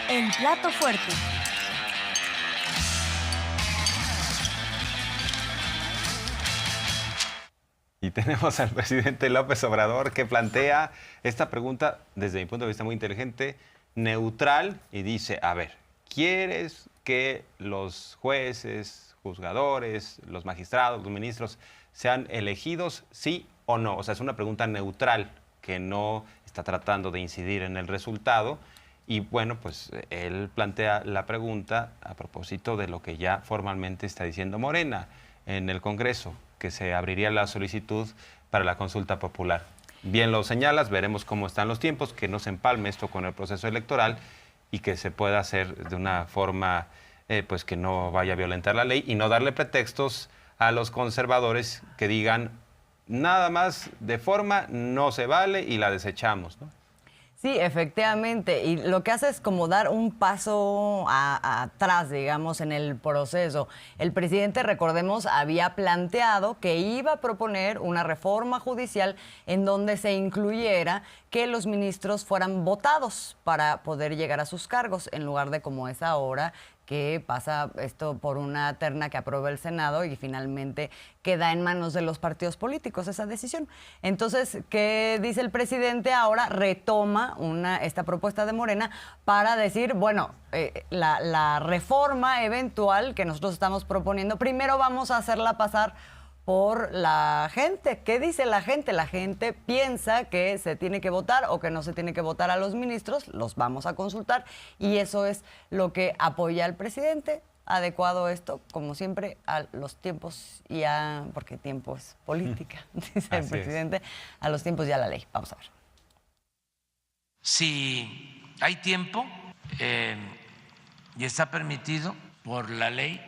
El plato fuerte. Y tenemos al presidente López Obrador que plantea esta pregunta, desde mi punto de vista muy inteligente, neutral, y dice, a ver, ¿quieres que los jueces, juzgadores, los magistrados, los ministros sean elegidos, sí o no? O sea, es una pregunta neutral que no está tratando de incidir en el resultado. Y bueno, pues él plantea la pregunta a propósito de lo que ya formalmente está diciendo Morena en el Congreso, que se abriría la solicitud para la consulta popular. Bien lo señalas, veremos cómo están los tiempos, que no se empalme esto con el proceso electoral y que se pueda hacer de una forma pues que no vaya a violentar la ley y no darle pretextos a los conservadores que digan nada más de forma no se vale y la desechamos, ¿no? Sí, efectivamente. Y lo que hace es como dar un paso atrás, digamos, en el proceso. El presidente, recordemos, había planteado que iba a proponer una reforma judicial en donde se incluyera que los ministros fueran votados para poder llegar a sus cargos, en lugar de como es ahora, que pasa esto por una terna que aprueba el Senado y finalmente queda en manos de los partidos políticos esa decisión. Entonces, ¿qué dice el presidente ahora? Retoma esta propuesta de Morena para decir, bueno, la reforma eventual que nosotros estamos proponiendo, primero vamos a hacerla pasar por la gente. ¿Qué dice la gente? La gente piensa que se tiene que votar o que no se tiene que votar a los ministros, los vamos a consultar y eso es lo que apoya al presidente, adecuado esto, como siempre, a los tiempos y porque tiempo es política, dice el presidente, a los tiempos y a la ley. Vamos a ver. Si hay tiempo y está permitido por la ley,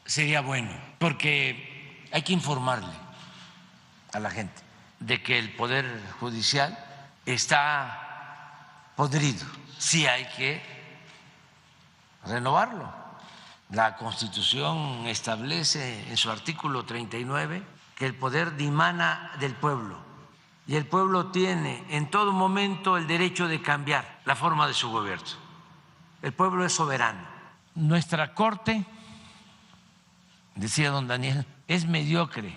sería bueno, porque hay que informarle a la gente de que el Poder Judicial está podrido. Sí hay que renovarlo. La Constitución establece en su artículo 39 que el poder dimana del pueblo y el pueblo tiene en todo momento el derecho de cambiar la forma de su gobierno. El pueblo es soberano. Nuestra Corte, decía don Daniel, es mediocre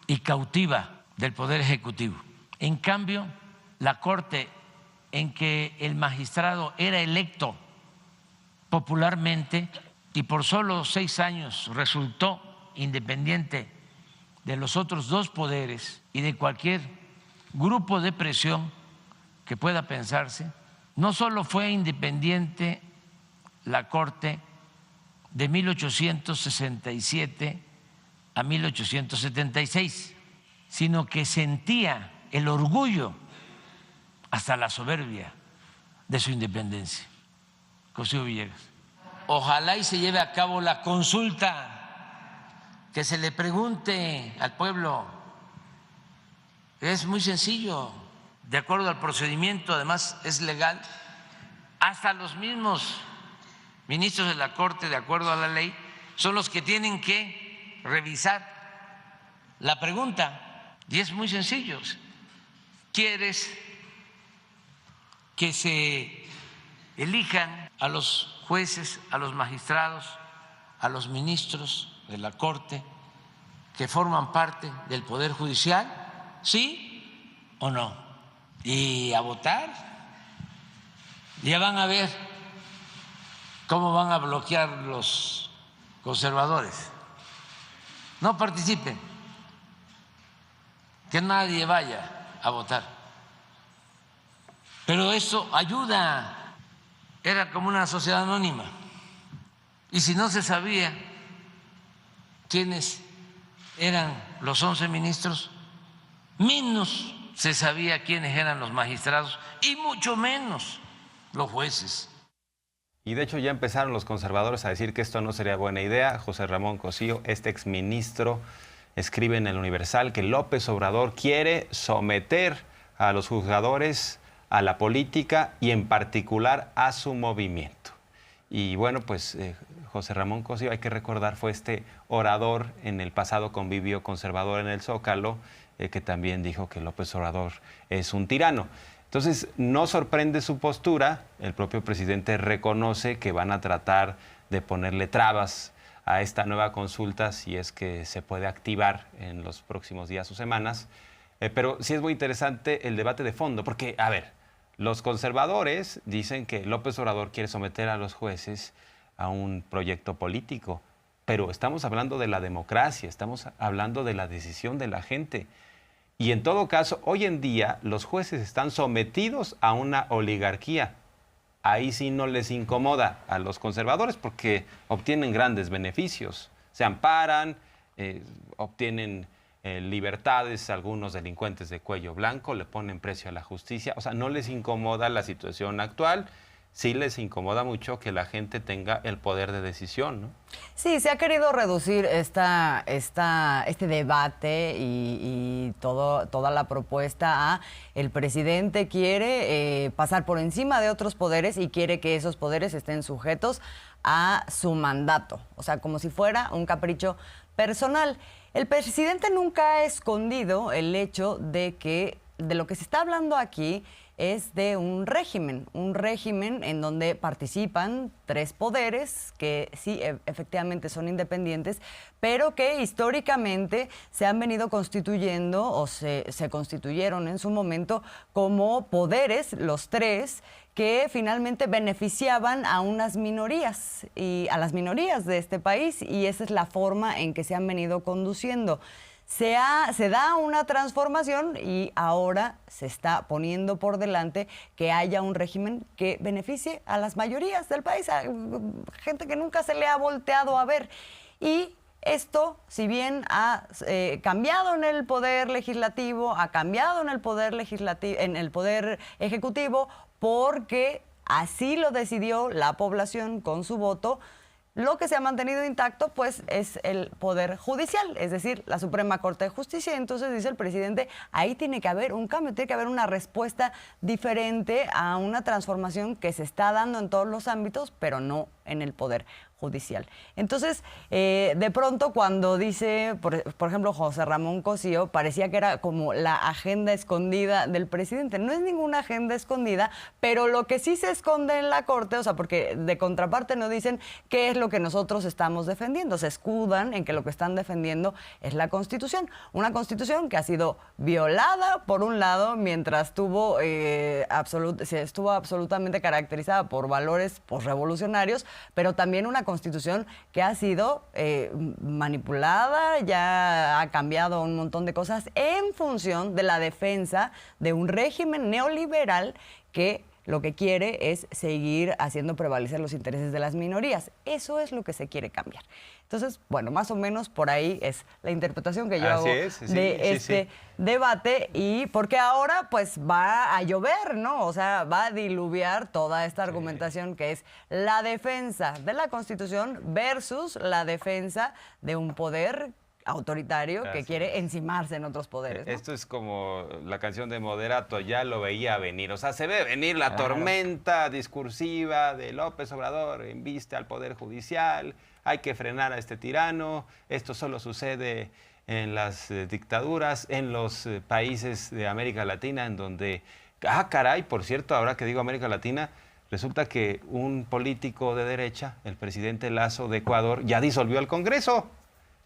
y cautiva del Poder Ejecutivo. En cambio, la Corte en que el magistrado era electo popularmente y por solo 6 años resultó independiente de los otros 2 poderes y de cualquier grupo de presión que pueda pensarse, no solo fue independiente la Corte de 1867 a 1876, sino que sentía el orgullo, hasta la soberbia de su independencia. Cosío Villegas. Ojalá y se lleve a cabo la consulta, que se le pregunte al pueblo. Es muy sencillo, de acuerdo al procedimiento, además es legal. Hasta los mismos ministros de la Corte, de acuerdo a la ley, son los que tienen que revisar la pregunta. Y es muy sencillo. ¿Quieres que se elijan a los jueces, a los magistrados, a los ministros de la Corte que forman parte del Poder Judicial? ¿Sí o no? Y a votar. Ya van a ver cómo van a bloquear los conservadores. No participen, que nadie vaya a votar. Pero eso ayuda. Era como una sociedad anónima. Y si no se sabía quiénes eran los 11 ministros, menos se sabía quiénes eran los magistrados y mucho menos los jueces. Y de hecho ya empezaron los conservadores a decir que esto no sería buena idea. José Ramón Cosío, este exministro, escribe en el Universal que López Obrador quiere someter a los juzgadores a la política y en particular a su movimiento. Y bueno, pues José Ramón Cosío, hay que recordar, fue este orador en el pasado convivio conservador en el Zócalo, que también dijo que López Obrador es un tirano. Entonces, no sorprende su postura. El propio presidente reconoce que van a tratar de ponerle trabas a esta nueva consulta si es que se puede activar en los próximos días o semanas. Pero sí es muy interesante el debate de fondo, porque, a ver, los conservadores dicen que López Obrador quiere someter a los jueces a un proyecto político, pero estamos hablando de la democracia, estamos hablando de la decisión de la gente. Y en todo caso, hoy en día los jueces están sometidos a una oligarquía. Ahí sí no les incomoda a los conservadores porque obtienen grandes beneficios. Se amparan, obtienen libertades, algunos delincuentes de cuello blanco, le ponen precio a la justicia. O sea, no les incomoda la situación actual. Sí les incomoda mucho que la gente tenga el poder de decisión, ¿no? Sí, se ha querido reducir este debate y toda la propuesta a el presidente quiere pasar por encima de otros poderes y quiere que esos poderes estén sujetos a su mandato, o sea, como si fuera un capricho personal. El presidente nunca ha escondido el hecho de que de lo que se está hablando aquí es de un régimen en donde participan 3 poderes que sí, efectivamente son independientes, pero que históricamente se han venido constituyendo o se constituyeron en su momento como poderes, los 3, que finalmente beneficiaban a unas minorías y a las minorías de este país, y esa es la forma en que se han venido conduciendo. Se da una transformación y ahora se está poniendo por delante que haya un régimen que beneficie a las mayorías del país, a gente que nunca se le ha volteado a ver. Y esto, si bien ha cambiado en el poder legislativo, ha cambiado en el poder ejecutivo, porque así lo decidió la población con su voto, lo que se ha mantenido intacto, pues, es el Poder Judicial, es decir, la Suprema Corte de Justicia. Entonces, dice el presidente, ahí tiene que haber un cambio, tiene que haber una respuesta diferente a una transformación que se está dando en todos los ámbitos, pero no en el Poder Judicial. Entonces, de pronto cuando dice, por ejemplo, José Ramón Cosío, parecía que era como la agenda escondida del presidente. No es ninguna agenda escondida, pero lo que sí se esconde en la Corte, o sea, porque de contraparte no dicen qué es lo que nosotros estamos defendiendo, se escudan en que lo que están defendiendo es la Constitución. Una Constitución que ha sido violada, por un lado, mientras estuvo absolutamente caracterizada por valores posrevolucionarios, pero también una Constitución que ha sido manipulada, ya ha cambiado un montón de cosas en función de la defensa de un régimen neoliberal que lo que quiere es seguir haciendo prevalecer los intereses de las minorías. Eso es lo que se quiere cambiar. Entonces, bueno, más o menos por ahí es la interpretación que yo hago de este debate, y porque ahora pues va a llover, ¿no? O sea, va a diluviar toda esta argumentación que es la defensa de la Constitución versus la defensa de un poder autoritario que quiere encimarse en otros poderes, ¿no? Esto es como la canción de Moderato, ya lo veía venir. O sea, se ve venir la tormenta discursiva de López Obrador, embiste al Poder Judicial, hay que frenar a este tirano, esto solo sucede en las dictaduras, en los países de América Latina, en donde, caray, por cierto, ahora que digo América Latina, resulta que un político de derecha, el presidente Lazo de Ecuador, ya disolvió el Congreso,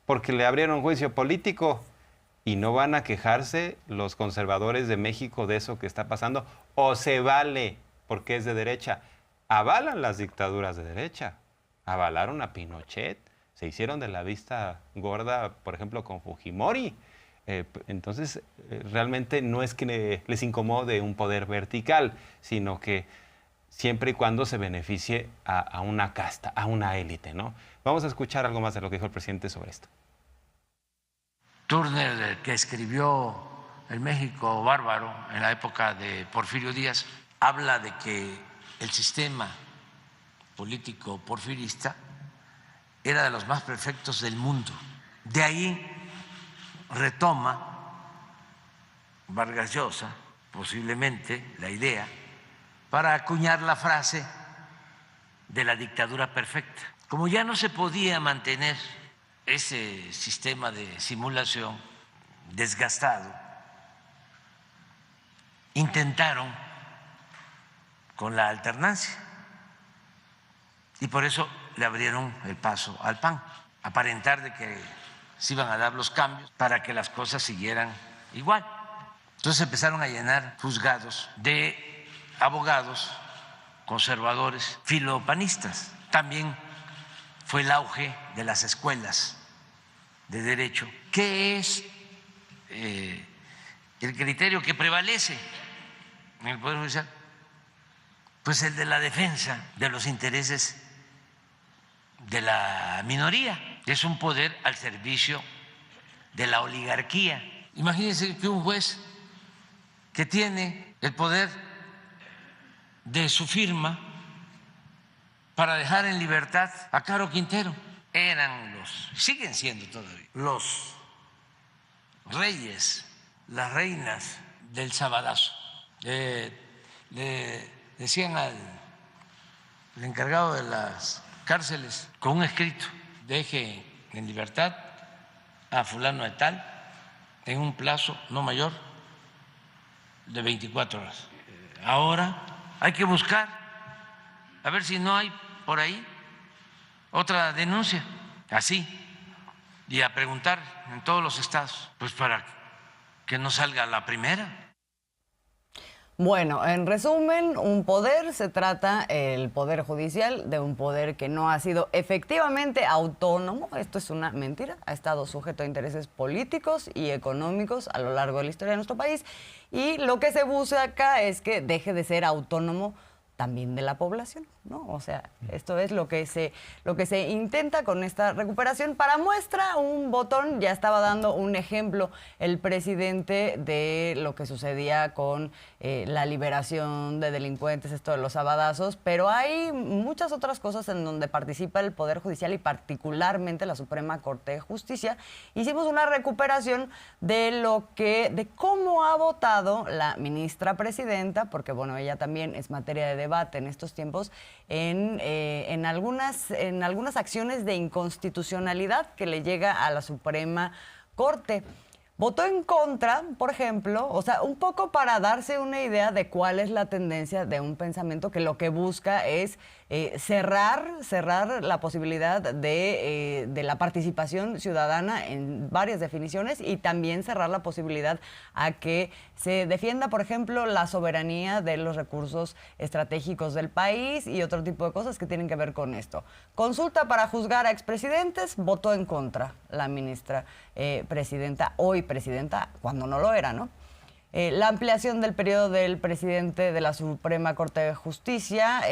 porque le abrieron juicio político, y no van a quejarse los conservadores de México de eso que está pasando, o se vale, porque es de derecha. Avalan las dictaduras de derecha, avalaron a Pinochet, se hicieron de la vista gorda, por ejemplo, con Fujimori. Entonces, realmente no es que les incomode un poder vertical, sino que siempre y cuando se beneficie a una casta, a una élite, ¿no? Vamos a escuchar algo más de lo que dijo el presidente sobre esto. Turner, que escribió El México Bárbaro en la época de Porfirio Díaz, habla de que el sistema político porfirista era de los más perfectos del mundo. De ahí retoma Vargas Llosa, posiblemente, la idea para acuñar la frase de la dictadura perfecta. Como ya no se podía mantener ese sistema de simulación desgastado, intentaron con la alternancia. Y por eso le abrieron el paso al PAN, aparentar de que se iban a dar los cambios para que las cosas siguieran igual. Entonces empezaron a llenar juzgados de abogados conservadores, filopanistas. También fue el auge de las escuelas de derecho. ¿Qué es el criterio que prevalece en el Poder Judicial? Pues el de la defensa de los intereses de la minoría. Es un poder al servicio de la oligarquía. Imagínense que un juez que tiene el poder de su firma para dejar en libertad a Caro Quintero, siguen siendo todavía los reyes, las reinas del sabadazo. Le decían al encargado de las cárceles con un escrito: deje en libertad a fulano de tal en un plazo no mayor de 24 horas. Ahora hay que buscar a ver si no hay por ahí otra denuncia, así, y a preguntar en todos los estados, pues para que no salga la primera. Bueno, en resumen, un poder, se trata el Poder Judicial de un poder que no ha sido efectivamente autónomo. Esto es una mentira. Ha estado sujeto a intereses políticos y económicos a lo largo de la historia de nuestro país. Y lo que se busca acá es que deje de ser autónomo también de la población, ¿no? O sea, esto es lo que se intenta con esta recuperación. Para muestra, un botón, ya estaba dando un ejemplo el presidente de lo que sucedía con la liberación de delincuentes, esto de los sabadazos, pero hay muchas otras cosas en donde participa el Poder Judicial y particularmente la Suprema Corte de Justicia. Hicimos una recuperación de cómo ha votado la ministra presidenta, porque bueno, ella también es materia de debate en estos tiempos, en algunas acciones de inconstitucionalidad que le llega a la Suprema Corte. Votó en contra, por ejemplo, o sea, un poco para darse una idea de cuál es la tendencia de un pensamiento que lo que busca es cerrar la posibilidad de la participación ciudadana en varias definiciones y también cerrar la posibilidad a que se defienda, por ejemplo, la soberanía de los recursos estratégicos del país y otro tipo de cosas que tienen que ver con esto. Consulta para juzgar a expresidentes, votó en contra la ministra presidenta, hoy presidenta, cuando no lo era, ¿no? La ampliación del periodo del presidente de la Suprema Corte de Justicia,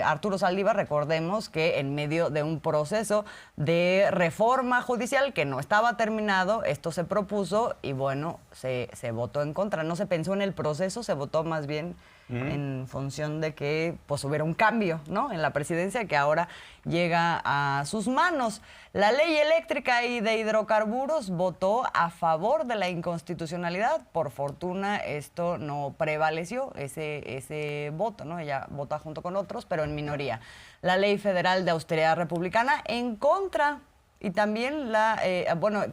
Arturo Saldívar, recordemos que en medio de un proceso de reforma judicial que no estaba terminado, esto se propuso y bueno, se votó en contra. No se pensó en el proceso, se votó más bien en función de que pues hubiera un cambio, ¿no?, en la presidencia que ahora llega a sus manos. La ley eléctrica y de hidrocarburos votó a favor de la inconstitucionalidad. Por fortuna esto no prevaleció, ese voto, ¿no? Ella vota junto con otros, pero en minoría. La ley federal de austeridad republicana en contra. Y también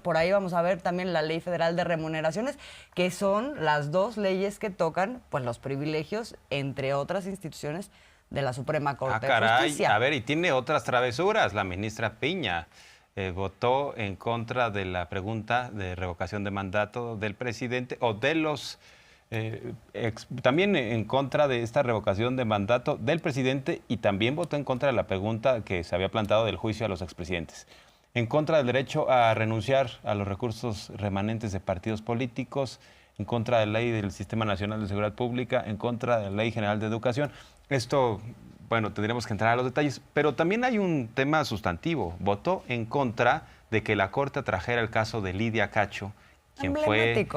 por ahí vamos a ver también la Ley Federal de Remuneraciones, que son las dos leyes que tocan pues los privilegios, entre otras instituciones, de la Suprema Corte de Justicia. A ver, y tiene otras travesuras. La ministra Piña votó en contra de la pregunta de revocación de mandato del presidente o de los... también en contra de esta revocación de mandato del presidente y también votó en contra de la pregunta que se había planteado del juicio a los expresidentes. En contra del derecho a renunciar a los recursos remanentes de partidos políticos, en contra de la ley del Sistema Nacional de Seguridad Pública, en contra de la Ley General de Educación. Esto, bueno, tendremos que entrar a los detalles, pero también hay un tema sustantivo. Votó en contra de que la Corte trajera el caso de Lidia Cacho, quien fue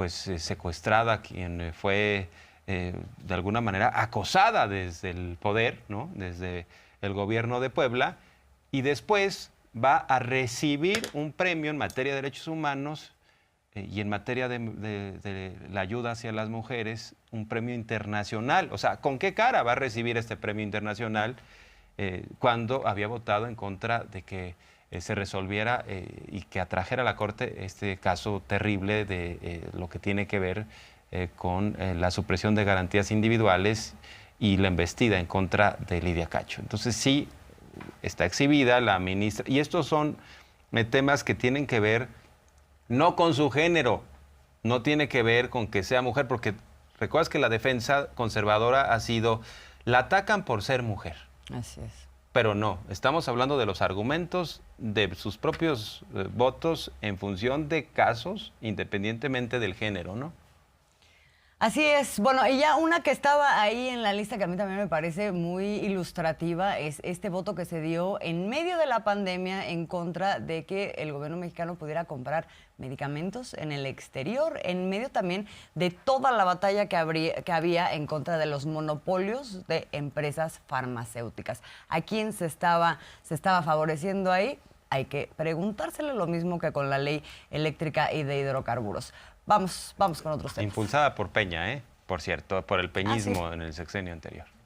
secuestrada, quien fue de alguna manera acosada desde el poder, ¿no?, desde el gobierno de Puebla, y después va a recibir un premio en materia de derechos humanos y en materia de la ayuda hacia las mujeres, un premio internacional. O sea, ¿con qué cara va a recibir este premio internacional cuando había votado en contra de que se resolviera y que atrajera a la Corte este caso terrible de lo que tiene que ver con la supresión de garantías individuales y la embestida en contra de Lidia Cacho. Entonces sí, está exhibida la ministra, y estos son temas que tienen que ver no con su género, no tiene que ver con que sea mujer, porque recuerdas que la defensa conservadora ha sido, la atacan por ser mujer. Así es. Pero no, estamos hablando de los argumentos de sus propios votos en función de casos, independientemente del género, ¿no? Así es. Bueno, y ya una que estaba ahí en la lista que a mí también me parece muy ilustrativa es este voto que se dio en medio de la pandemia en contra de que el gobierno mexicano pudiera comprar medicamentos en el exterior, en medio también de toda la batalla que había en contra de los monopolios de empresas farmacéuticas. ¿A quién se estaba favoreciendo ahí? Hay que preguntársele lo mismo que con la ley eléctrica y de hidrocarburos. Vamos con otros temas. Impulsada por Peña, por cierto, por el peñismo Ah, ¿sí? en el sexenio anterior.